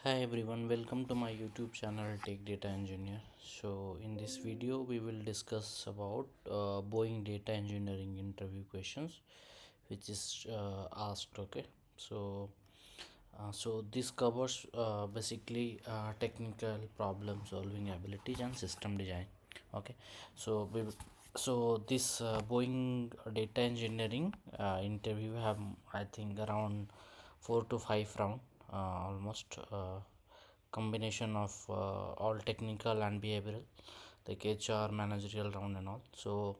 Hi everyone, welcome to my YouTube channel Tech Data Engineer. So in this video we will discuss about Boeing data engineering interview questions which is asked. Okay, so this covers technical problem solving abilities and system design. Okay, so we this Boeing data engineering interview have, I think, around 4 to 5 round, almost combination of all technical and behavioral, like HR, managerial round and all. So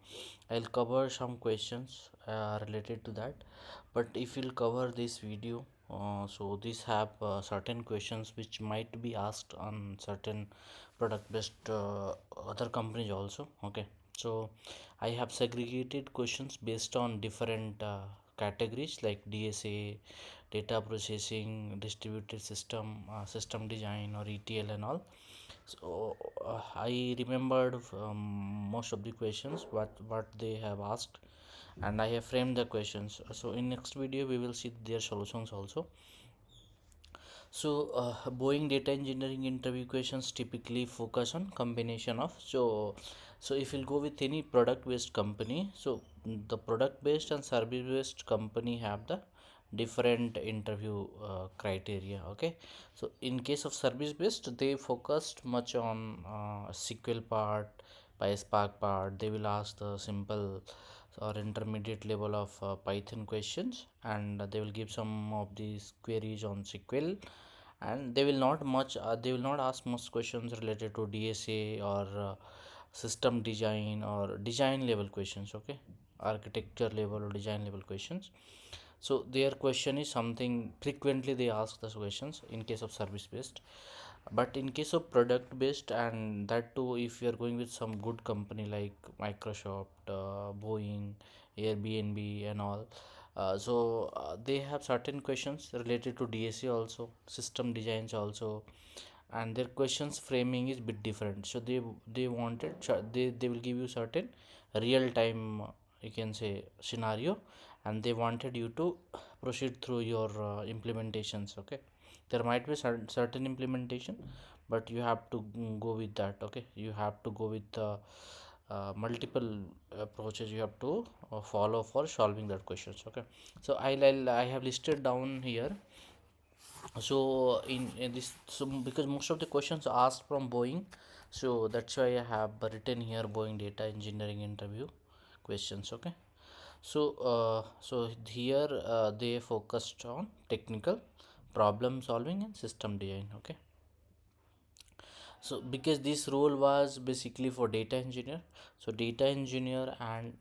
I'll cover some questions related to that. But if you'll cover this video, so these have certain questions which might be asked on certain product based other companies also. Okay, so I have segregated questions based on different categories like DSA, data processing, distributed system, system design, or ETL and all. So I remembered most of the questions what they have asked, and I have framed the questions. So in next video we will see their solutions also. So Boeing data engineering interview questions typically focus on combination of, so if you'll go with any product based company, so the product based and service based company have the different interview criteria. Okay, so in case of service based, they focused much on SQL part, by Spark part. They will ask the simple or intermediate level of Python questions, and they will give some of these queries on SQL, and they will not ask much questions related to DSA or system design or design level questions. Okay, architecture level or design level questions. So their question is something frequently they ask those questions in case of service based. But in case of product based, and that too if you are going with some good company like Microsoft, Boeing, Airbnb and all, they have certain questions related to DSA also, system designs also, and their questions framing is bit different. So they wanted they will give you certain real time, you can say, scenario, and they wanted you to proceed through your implementations. Okay, there might be certain implementation, but you have to go with that. Okay, you have to go with multiple approaches you have to follow for solving that questions. Okay, so I have listed down here. So in this, so because most of the questions are asked from Boeing, so that's why I have written here Boeing data engineering interview questions. Okay, so here they focused on technical problem solving and system design. Okay, so because this role was basically for data engineer, so data engineer and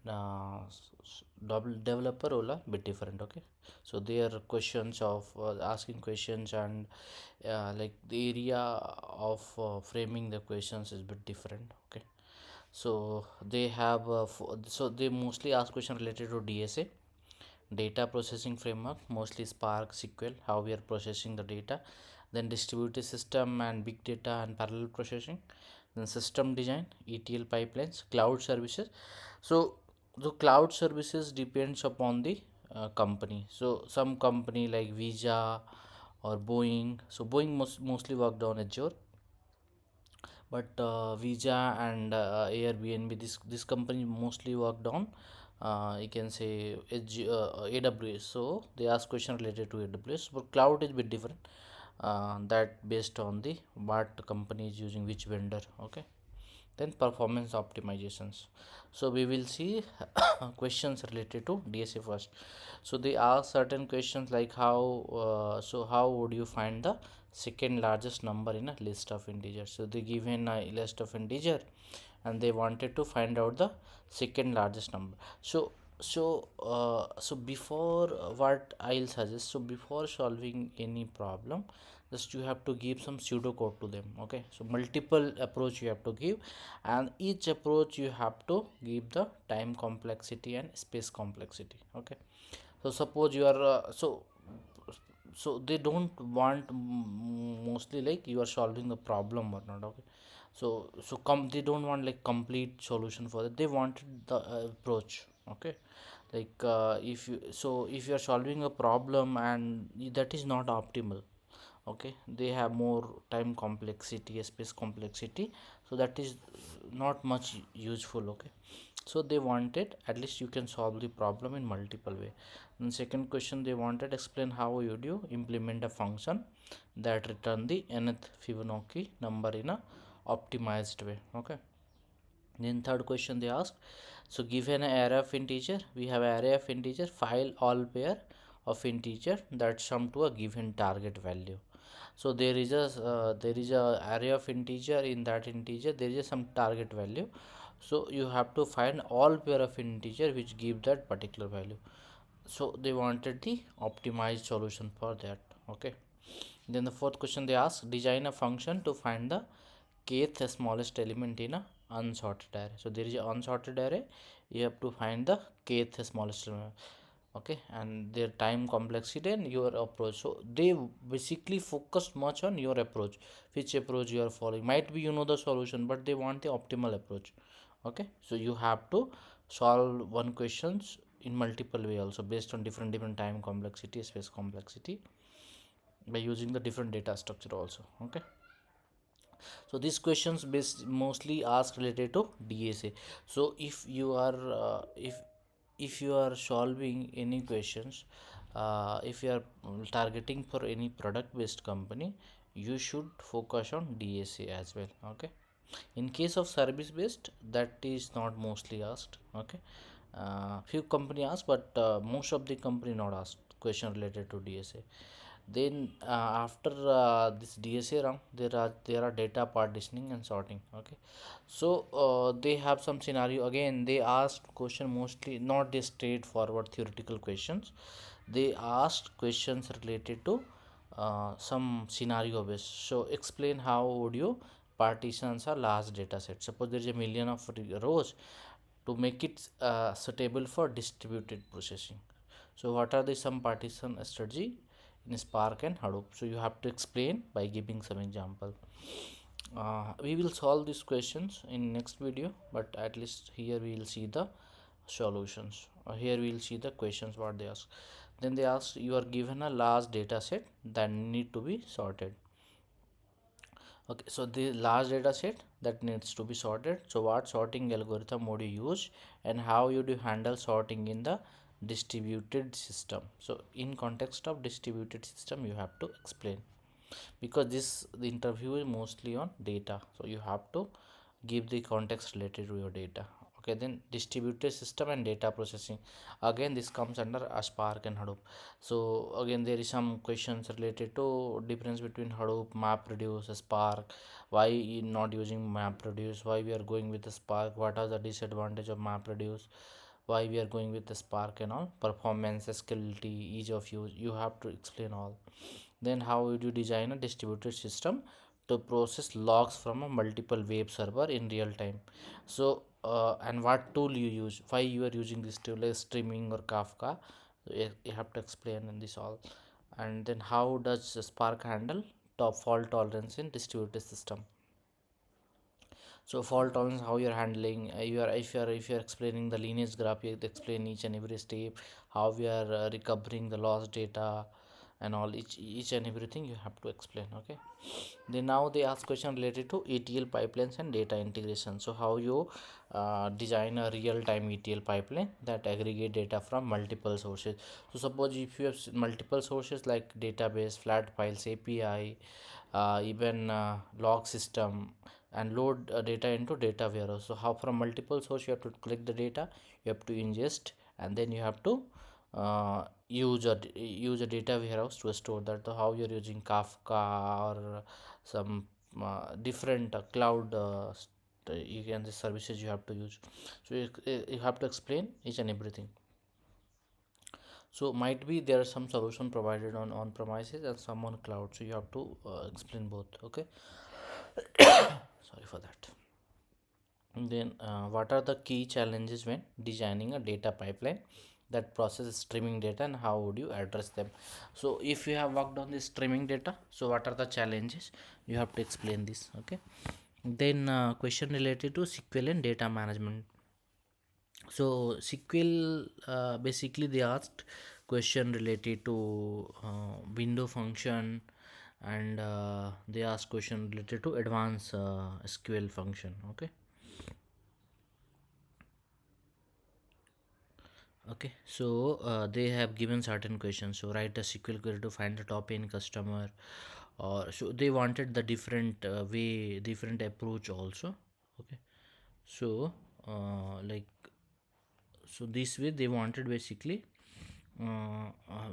double developer role are bit different. Okay, so their questions of asking questions and like the area of framing the questions is bit different. Okay, so they have so they mostly ask question related to DSA, data processing framework, mostly Spark, SQL, how we are processing the data, then distributed system and big data and parallel processing, then system design, ETL pipelines, cloud services. So the cloud services depends upon the company. So some company like Visa or Boeing, so Boeing mostly worked on Azure, but Visa and Airbnb, this company mostly worked on, you can say, AWS. So they ask question related to AWS, but cloud is bit different, that based on the what company is using which vendor. Okay, then performance optimizations. So we will see questions related to DSA first. So they ask certain questions like how would you find the second largest number in a list of integers. So they given a list of integer, and they wanted to find out the second largest number. So before, what I'll suggest, so before solving any problem, just you have to give some pseudocode to them. Okay, so multiple approach you have to give, and each approach you have to give the time complexity and space complexity. Okay, so suppose you are so they don't want mostly like you are solving the problem or not. Okay, so they don't want like complete solution for it, they wanted the approach. Okay, like if you are solving a problem and that is not optimal. okay, they have more time complexity, space complexity, so that is not much useful, okay. So they wanted at least you can solve the problem in multiple way. And second question, they wanted explain how would you implement a function that return the nth Fibonacci number in a optimized way, okay. Then third question they asked, so given an array of integer, we have an array of integer, file all pair of integer that sum to a given target value. So there is a array of integer, in that integer there is some target value, so you have to find all pair of integer which give that particular value. So they wanted the optimized solution for that, okay. Then the fourth question they ask, design a function to find the kth smallest element in a unsorted array. So there is an unsorted array, you have to find the kth smallest element, okay, and their time complexity and your approach. So they basically focus much on your approach, which approach you are following. Might be you know the solution, but they want the optimal approach, okay. So you have to solve one questions in multiple way also, based on different time complexity, space complexity, by using the different data structure also, okay. So these questions based mostly asked related to DSA. So if you are solving any questions, if you are targeting for any product based company, you should focus on DSA as well, okay. In case of service based, that is not mostly asked, okay. Few company ask, but most of the company not asked question related to DSA. Then after this DSA round, there are data partitioning and sorting, okay. So they have some scenario, again they asked question mostly not the straightforward theoretical questions. They asked questions related to some scenario based. So explain how would you partitions a large data set. Suppose there is a million of rows, to make it suitable for distributed processing. So what are the some partition strategy in Spark and Hadoop? So you have to explain by giving some example. We will solve these questions in next video, but at least here we will see the solutions. Here we will see the questions what they ask. Then they ask, you are given a large data set that need to be sorted. Okay, so the large data set that needs to be sorted. So what sorting algorithm would you use, and how you do handle sorting in the distributed system? So in context of distributed system, you have to explain, because the interview is mostly on data, so you have to give the context related to your data, okay. Then distributed system and data processing, again this comes under a Spark and Hadoop. So again there is some questions related to difference between Hadoop, MapReduce, Spark, why not using MapReduce, why we are going with the Spark, what are the disadvantage of MapReduce, why we are going with the Spark and all, performance, scalability, ease of use, you have to explain all. Then how would you design a distributed system to process logs from a multiple web server in real time? So and what tool you use, why you are using this tool, like streaming or Kafka. So you have to explain in this all. And then how does Spark handle top fault tolerance in distributed system? So fault tolerance, how you're handling, you are if you're explaining the lineage graph, you have to explain each and every step, how we are recovering the lost data, and all each and everything you have to explain, okay. Then now they ask question related to ETL pipelines and data integration. So how you design a real-time ETL pipeline that aggregate data from multiple sources. So suppose if you have multiple sources like database, flat files, API, even log system, and load data into data warehouse. So how from multiple source you have to collect the data, you have to ingest, and then you have to use a data warehouse to store that. So how you're using Kafka or some different cloud you can the services you have to use. So you have to explain each and everything. So might be there are some solution provided on premises and some on cloud, so you have to explain both, okay. Sorry for that. And then what are the key challenges when designing a data pipeline that processes streaming data, and how would you address them? So if you have worked on this streaming data, so what are the challenges, you have to explain this, okay. Then question related to SQL and data management. So SQL, basically they asked question related to window function, and they ask question related to advanced SQL function. Okay. Okay, so they have given certain questions. So write a SQL query to find the top in customer, or so they wanted the different way, different approach also. Okay, so like, so this way they wanted basically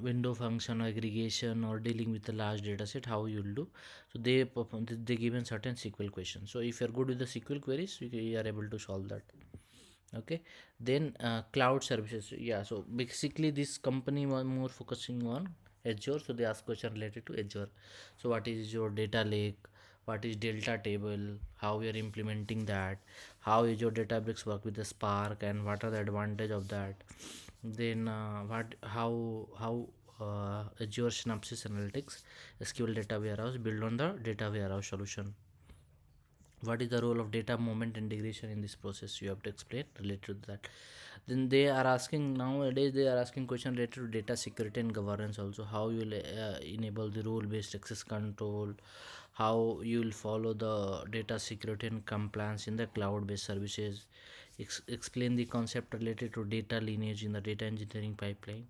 window function aggregation or dealing with a large data set, how you'll do. So they perform, they given certain SQL questions. So if you're good with the SQL queries, you are able to solve that. Okay, then cloud services, yeah. So basically this company was more focusing on Azure, so they ask question related to Azure. So what is your data lake, what is delta table, how we are implementing that, how is your Databricks work with the Spark, and what are the advantage of that. Then what how Azure Synapse Analytics SQL data warehouse built on the data warehouse solution. What is the role of data movement integration in this process, you have to explain related to that. Then they are asking, nowadays they are asking question related to data security and governance also, how you will enable the role based access control, how you will follow the data security and compliance in the cloud based services. Explain the concept related to data lineage in the data engineering pipeline,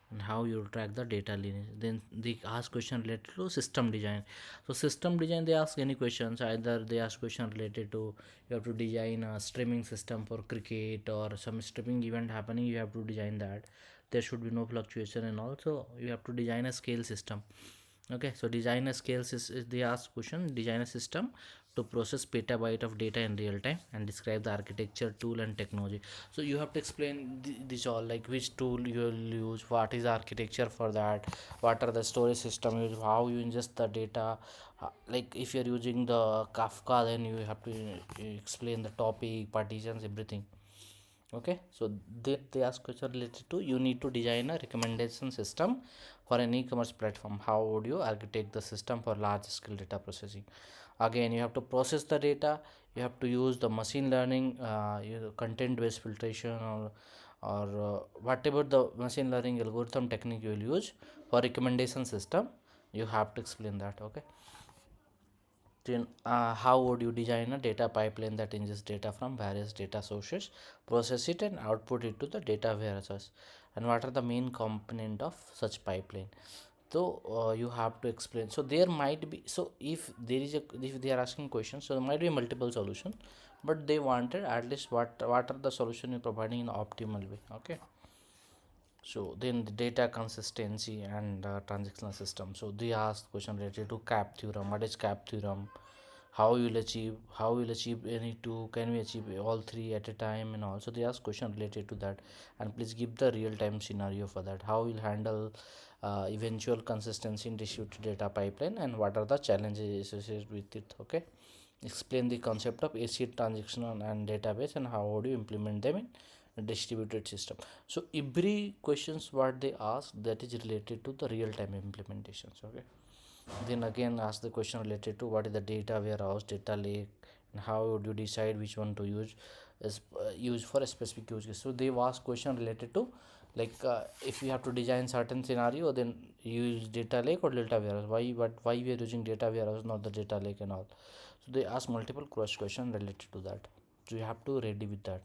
and how you track the data lineage. Then they ask question related to system design. So system design, they ask any questions, either they ask question related to, you have to design a streaming system for cricket or some streaming event happening, you have to design that, there should be no fluctuation, and also you have to design a scale system. Okay, so design a scales is they ask question, design a system to process petabyte of data in real time and describe the architecture, tool and technology. So you have to explain this all, like which tool you will use, what is the architecture for that, what are the storage system use, how you ingest the data. Like if you're using the Kafka, then you have to explain the topic, partitions, everything. Okay, so they ask question related to, you need to design a recommendation system for an e-commerce platform, how would you architect the system for large scale data processing. Again, you have to process the data, you have to use the machine learning, content based filtration, or whatever the machine learning algorithm technique you will use for recommendation system, you have to explain that. Okay, then how would you design a data pipeline that ingests data from various data sources, process it and output it to the data warehouses, and what are the main component of such pipeline. So you have to explain. So there might be, so if there is a, if they are asking questions, so there might be multiple solution, but they wanted at least what are the solution you're providing in optimal way. Okay, so then the data consistency and transactional system. So they ask question related to cap theorem. What is cap theorem? How you will achieve? How will achieve any two? Can we achieve all three at a time? And also they ask question related to that. And please give the real time scenario for that. How will handle eventual consistency in distributed data pipeline, and what are the challenges associated with it. Okay, explain the concept of ACID transaction and database, and how would you implement them in a distributed system. So every questions what they ask, that is related to the real time implementations. Okay, then again ask the question related to what is the data warehouse, data lake, and how would you decide which one to use as use for a specific use case. So they ask question related to, like if you have to design certain scenario, then you use data lake or data warehouse, why we are using data warehouse, not the data lake and all. So they ask multiple cross question related to that, so you have to ready with that.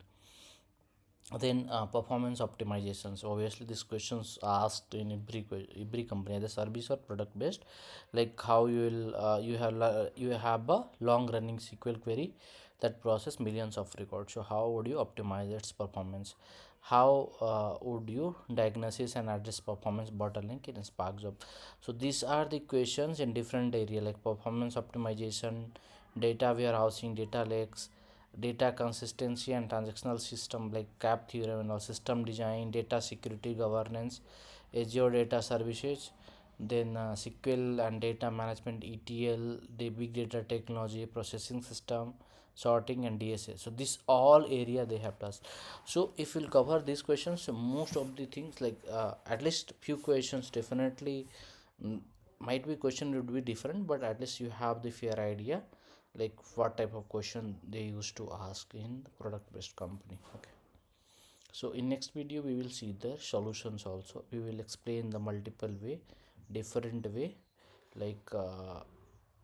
Then performance optimizations, obviously these questions are asked in every company, either service or product based. Like how you will you have a long running SQL query that process millions of records, so how would you optimize its performance, how would you diagnosis and address performance bottleneck in a Spark job. So these are the questions in different area, like performance optimization, data warehousing, data lakes, data consistency and transactional system like cap theorem, and all system design, data security governance, Azure data services, then SQL and data management, ETL, the big data technology, processing system, sorting and DSA. So this all area they have to ask. So if you'll cover these questions, so most of the things, like at least few questions definitely, mm, might be question would be different, but at least you have the fair idea like what type of question they used to ask in the product based company. Okay, so in next video we will see the solutions also, we will explain the multiple way, different way, like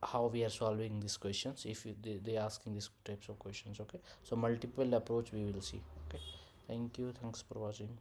how we are solving these questions if they asking these types of questions. Okay, so multiple approach we will see. Okay, thank you, thanks for watching.